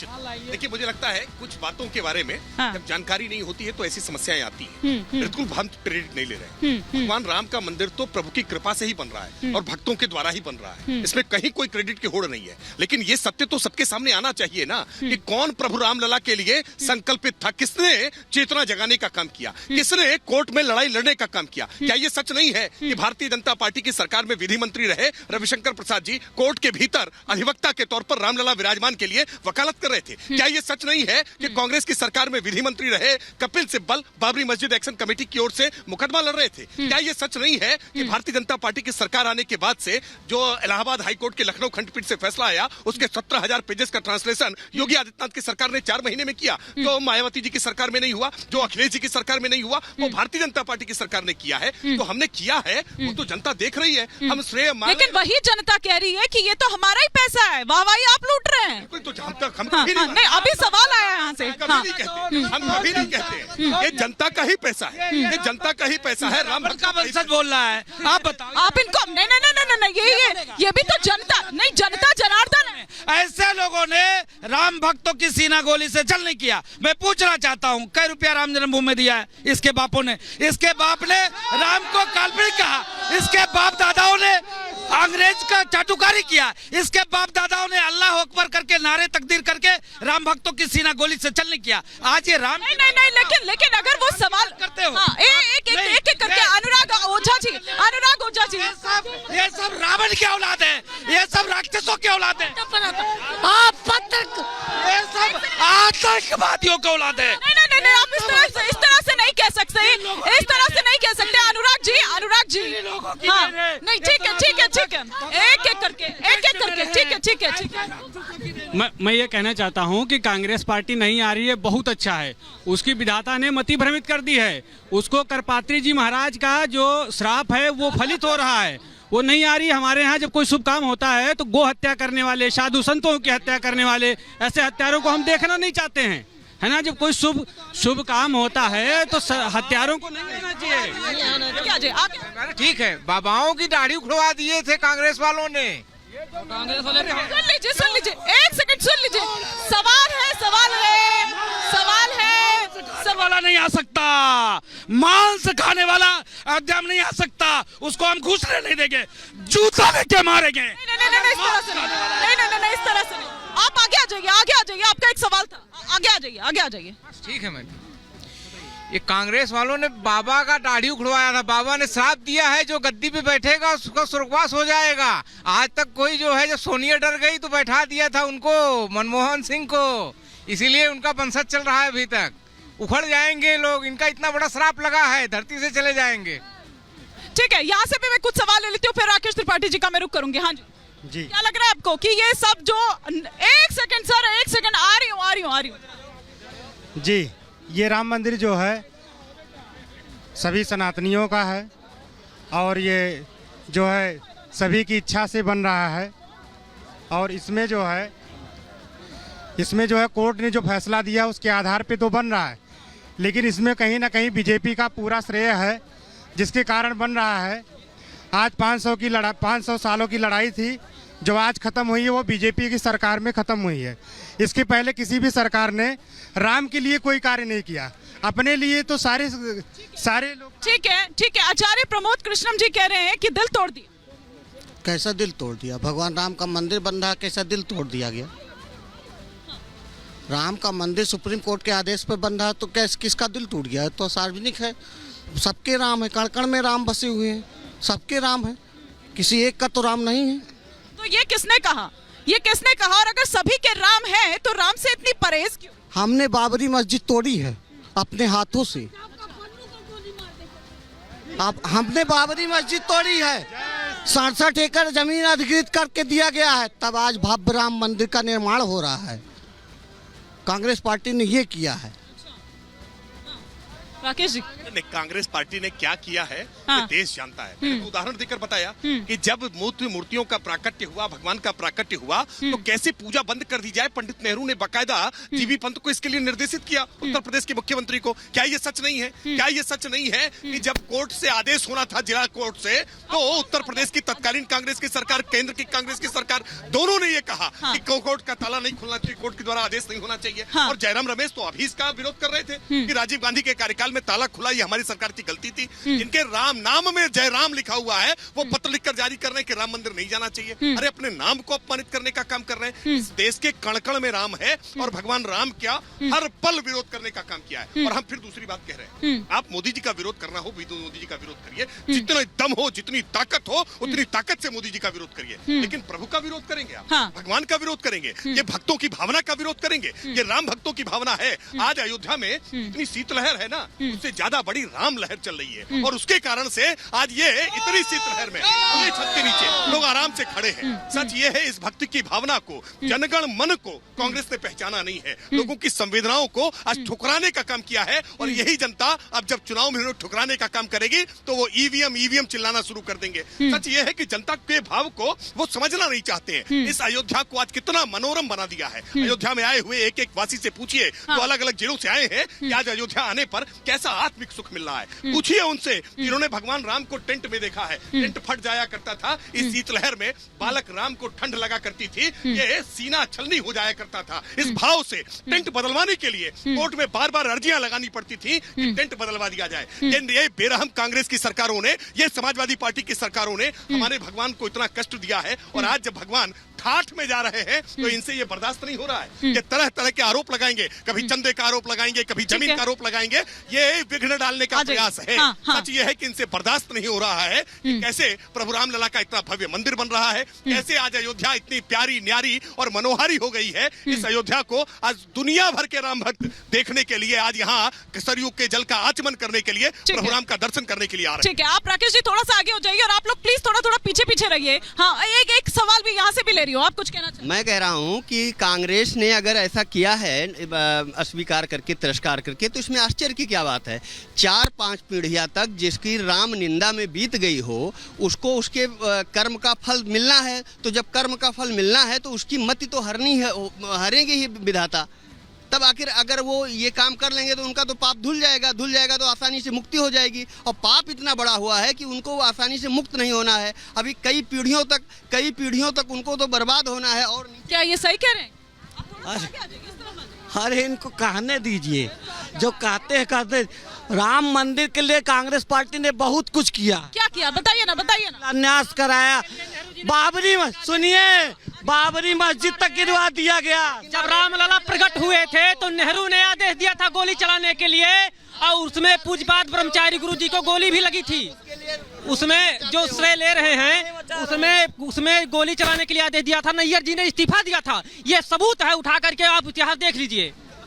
निश्चित। देखिए, मुझे लगता है कुछ बातों के बारे में जब जानकारी नहीं होती है तो ऐसी समस्याएं आती हैं। बिल्कुल हम क्रेडिट नहीं ले रहे हैं। भगवान राम का मंदिर तो प्रभु की कृपा से ही बन रहा है और भक्तों के द्वारा ही बन रहा है। इसमें कहीं कोई क्रेडिट की होड़ नहीं है। लेकिन ये सत्य तो सबके सामने आना चाहिए ना कि कौन प्रभु रामलला के लिए संकल्पित था, किसने चेतना जगाने का काम किया, किसने कोर्ट में लड़ाई लड़ने का काम किया। क्या ये सच नहीं है कि भारतीय जनता पार्टी की सरकार में विधि मंत्री रहे रविशंकर प्रसाद जी कोर्ट के भीतर अधिवक्ता के तौर पर रामलला विराजमान के लिए वकालत कर रहे थे? क्या ये सच नहीं है कि कांग्रेस की सरकार में विधि मंत्री रहे कपिल सिब्बल बाबरी मस्जिद एक्शन कमेटी की ओर से मुकदमा लड़ रहे थे? क्या ये सच नहीं है कि भारतीय जनता पार्टी की सरकार आने के बाद से जो इलाहाबाद हाईकोर्ट के लखनऊ खंडपीठ से फैसला आया उसके 17,000 पेजेस का ट्रांसलेशन योगी आदित्यनाथ की सरकार ने 4 महीने में किया, जो मायावती जी की सरकार में नहीं हुआ, जो अखिलेश जी की सरकार में नहीं हुआ, वो भारतीय जनता पार्टी की सरकार ने किया है। तो हमने किया है, वो तो जनता देख रही है। हम श्रेय मान, लेकिन वही जनता कह रही है कि ये तो हमारा ही पैसा है, वाहवाही आप लूट रहे हैं। बिल्कुल, तो जहां तक हम नहीं, अभी सवाल आया यहाँ से। हम कभी नहीं कहते ये जनता का ही पैसा है, ये जनता का ही पैसा है। राम का वंशज बोल रहा है, आप बताओ। आप इनको नहीं नहीं नहीं नहीं नहीं ये भी तो जनता नहीं, जनता जनार्दन है। ऐसे लोगों ने राम भक्तों की सीना गोली से जल नहीं किया। मैं पूछना चाहता हूँ, कई रुपया राम जन्मभूमि में दिया है इसके बापों ने? इसके बाप ने राम को काल्पनिक कहा, इसके बाप दादाओं ने अंग्रेज का चाटुकारी किया, इसके बाप दादाओं ने अल्लाह अकबर करके नारे तकदीर करके राम भक्तों की सीना गोली से चल नहीं किया। आज ये राम नहीं लेकिन अगर वो सवाल करते हो, एक करके अनुराग ओझा जी ये सब रावण की औलाद है, ये सब राक्षसों की औलाद है, ये सब आतंकवादियों की औलाद है। नहीं, आप इस तरह से नहीं कह सकते, इस तरह से नहीं कह सकते अनुराग जी। हाँ, नहीं, ठीक है, एक करके, ठीक है। मैं ये कहना चाहता हूँ कि कांग्रेस पार्टी नहीं आ रही है, बहुत अच्छा है। उसकी विधाता ने मति भ्रमित कर दी है। उसको करपात्री जी महाराज का जो श्राप है वो फलित हो रहा है, वो नहीं आ रही। हमारे यहाँ जब कोई शुभ काम होता है तो गो हत्या करने वाले, साधु संतों की हत्या करने वाले ऐसे हत्यारों को हम देखना नहीं चाहते हैं, है ना। जब कोई शुभ काम होता है तो हत्यारों को नहीं रहना चाहिए। ठीक है, बाबाओं की दाढ़ी उखड़वा दिए थे कांग्रेस वालों ने। सुन लीजिए, एक सेकंड सुन लीजिए। सवाल है। वाला नहीं आ सकता, मांस खाने वाला अयोध्या में नहीं आ सकता, उसको हम घुसने नहीं देंगे, जूता लेके मारेंगे। नहीं, इस तरह से नहीं। आप आगे आ जाइए, आपका एक सवाल था, आगे आ जाइए। ठीक है मैडम, ये कांग्रेस वालों ने बाबा का दाढ़ी उखड़वाया था। बाबा ने श्राप दिया है जो गद्दी पे बैठेगा उसका स्वर्गवास हो जाएगा। आज तक कोई जो है, जब सोनिया डर गई तो बैठा दिया था उनको, मनमोहन सिंह को, इसीलिए उनका वंशज चल रहा है अभी तक। उखड़ जाएंगे लोग, इनका इतना बड़ा श्राप लगा है, धरती से चले जाएंगे। ठीक है, यहाँ से भी मैं कुछ सवाल ले लेती हूँ, फिर राकेश त्रिपाठी जी का मैं रुख करूंगी। हाँ जी, क्या लग रहा है आपको कि ये सब जो एक सेकंड आ रही हूँ जी, ये राम मंदिर जो है सभी सनातनियों का है और ये जो है सभी की इच्छा से बन रहा है। और इसमें जो है कोर्ट ने जो फैसला दिया उसके आधार पे तो बन रहा है, लेकिन इसमें कहीं ना कहीं बीजेपी का पूरा श्रेय है, जिसके कारण बन रहा है। आज 500 सालों की लड़ाई थी जो आज खत्म हुई है, वो बीजेपी की सरकार में खत्म हुई है। इसके पहले किसी भी सरकार ने राम के लिए कोई कार्य नहीं किया, अपने लिए तो सारे लोग। ठीक है। आचार्य प्रमोद कृष्णम जी कह रहे हैं कि दिल तोड़ दिया। कैसा दिल तोड़ दिया? भगवान राम का मंदिर बन रहा, कैसा दिल तोड़ दिया गया? राम का मंदिर सुप्रीम कोर्ट के आदेश पर बन रहा तो किसका दिल टूट गया? तो सार्वजनिक है, सबके राम है, कण कण में राम बसे हुए हैं, सबके राम है, किसी एक का तो राम नहीं है। तो ये किसने कहा? और अगर सभी के राम है तो राम से इतनी परहेज क्यों? हमने बाबरी मस्जिद तोड़ी है अपने हाथों से। अब हमने बाबरी मस्जिद तोड़ी है, 67 एकड़ जमीन अधिकृत करके दिया गया है, तब आज भव्य राम मंदिर का निर्माण हो रहा है। कांग्रेस पार्टी ने ये किया है। राकेश जी नहीं, कांग्रेस पार्टी ने क्या किया है हाँ। ये देश जानता है। मैंने उदाहरण देकर बताया कि जब मूर्तियों का प्राकट्य हुआ, भगवान का प्राकट्य हुआ, तो कैसे पूजा बंद कर दी जाए। पंडित नेहरू ने बाकायदा जीबी पंत को इसके लिए निर्देशित किया, उत्तर प्रदेश के मुख्यमंत्री को। क्या ये सच नहीं है? क्या ये सच नहीं है कि जब कोर्ट से आदेश होना था, जिला कोर्ट से, तो उत्तर प्रदेश की तत्कालीन कांग्रेस की सरकार, केंद्र की कांग्रेस की सरकार, दोनों ने ये कहा कि कोर्ट का ताला नहीं खुलना चाहिए, कोर्ट के द्वारा आदेश नहीं होना चाहिए। और जयराम रमेश तो अभी इसका विरोध कर रहे थे कि राजीव गांधी के कार्यकाल में ताला खुला, ये हमारी सरकार की गलती थी। जिनके राम नाम में जयराम लिखा हुआ है, वो पत्र लिखकर जारी कर रहे हैं कि राम मंदिर नहीं जाना चाहिए। अरे अपने नाम को अपमानित करने का काम कर रहे हैं। इस देश के कण-कण में राम है और भगवान राम क्या हर पल विरोध करने का काम किया है। और हम फिर दूसरी बात कह रहे हैं, आप मोदी जी का विरोध करना हो, मोदी जी का विरोध करिए, जितना दम हो, जितनी ताकत हो, उतनी ताकत से मोदी जी का विरोध करिए। लेकिन प्रभु का विरोध करेंगे आप, भगवान का विरोध करेंगे, ये भक्तों की भावना का विरोध करेंगे, ये राम भक्तों की भावना है। आज अयोध्या में इतनी शीतलहर है ना, उससे ज्यादा बड़ी राम लहर चल रही है। और उसके कारण से आज ये इतनी शीतलहर में खुले छत के नीचे लोग आराम से खड़े हैं। सच ये है, इस भक्ति की भावना को, जनगण मन को कांग्रेस ने पहचाना नहीं है। लोगों की संवेदनाओं को आज ठुकराने का काम किया है। और यही जनता अब जब चुनाव में ठुकराने का काम करेगी तो वो ईवीएम चिल्लाना शुरू कर देंगे। सच ये है कि जनता के भाव को वो समझना नहीं चाहते हैं। इस अयोध्या को आज कितना मनोरम बना दिया है। अयोध्या में आए हुए एक एक वासी से पूछिए, जो अलग अलग जिलों से आए हैं, कि आज अयोध्या आने पर कैसा आत्मिक सुख मिल रहा है। पूछिए उनसे जिन्होंने भगवान राम को टेंट में देखा है। टेंट फट जाया करता था इस शीतलहर में, बालक राम को ठंड लगा करती थी, ये सीना छलनी हो जाया करता था। इस भाव से टेंट बदलवाने के लिए कोर्ट में बार बार अर्जियां लगानी पड़ती थी कि टेंट बदलवा दिया जाए। ये बेरहम कांग्रेस की सरकारों ने, ये समाजवादी पार्टी की सरकारों ने हमारे भगवान को इतना कष्ट दिया है। और आज जब भगवान ठाठ में जा रहे हैं तो इनसे ये बर्दाश्त नहीं हो रहा है। ये तरह तरह के आरोप लगाएंगे, कभी चंदे का आरोप लगाएंगे, कभी जमीन का आरोप लगाएंगे। ये विघ्न डालने का प्रयास है। सच ये है कि इनसे बर्दाश्त नहीं हो रहा है कि कैसे प्रभु राम लला का इतना भव्य मंदिर बन रहा है, कैसे आज अयोध्या इतनी प्यारी, न्यारी और मनोहारी हो गई है। इस अयोध्या को आज दुनिया भर के राम भक्त देखने के लिए, आज यहाँ सरयू के जल का आचमन करने के लिए, प्रभु राम का दर्शन करने के लिए आ रहे हैं। ठीक है, आप राकेश जी थोड़ा सा आगे हो जाइए और आप लोग प्लीज थोड़ा पीछे पीछे रहिए। हाँ, एक सवाल भी यहाँ से भी ले रही हूँ, आप कुछ कहना चाहिए? मैं कह रहा हूँ कि कांग्रेस ने अगर ऐसा किया है अस्वीकार करके, तिरस्कार करके, तो इसमें आश्चर्य की क्या बात है। 4-5 पीढ़ियां तक जिसकी राम निंदा में बीत गई हो, उसको उसके कर्म का फल मिलना है। तो जब कर्म का फल मिलना है तो उसकी मति तो हरेंगे ही विधाता। तब आखिर अगर वो ये काम कर लेंगे तो उनका तो पाप धुल जाएगा तो आसानी से मुक्ति हो जाएगी। और पाप इतना बड़ा हुआ है कि उनको आसानी से मुक्त नहीं होना है। अभी कई पीढ़ियों तक उनको तो बर्बाद होना है। और क्या ये सही कह रहे हैं? अरे इनको कहने दीजिए, जो कहते राम मंदिर के लिए कांग्रेस पार्टी ने बहुत कुछ किया। क्या किया बताइए ना। न्यास कराया, बाबरी मस्जिद तक गिरवा दिया गया। जब रामलला प्रकट हुए थे तो नेहरू ने आदेश दिया था गोली चलाने के लिए, और उसमें पूज्यपाद ब्रह्मचारी गुरु जी को गोली भी लगी थी। उसमें जो श्रेय ले रहे हैं, उसमें गोली चलाने के लिए आदेश दिया था। नैयर जी ने इस्तीफा दिया था। ये सबूत है, उठा करके आप इतिहास देख लीजिए।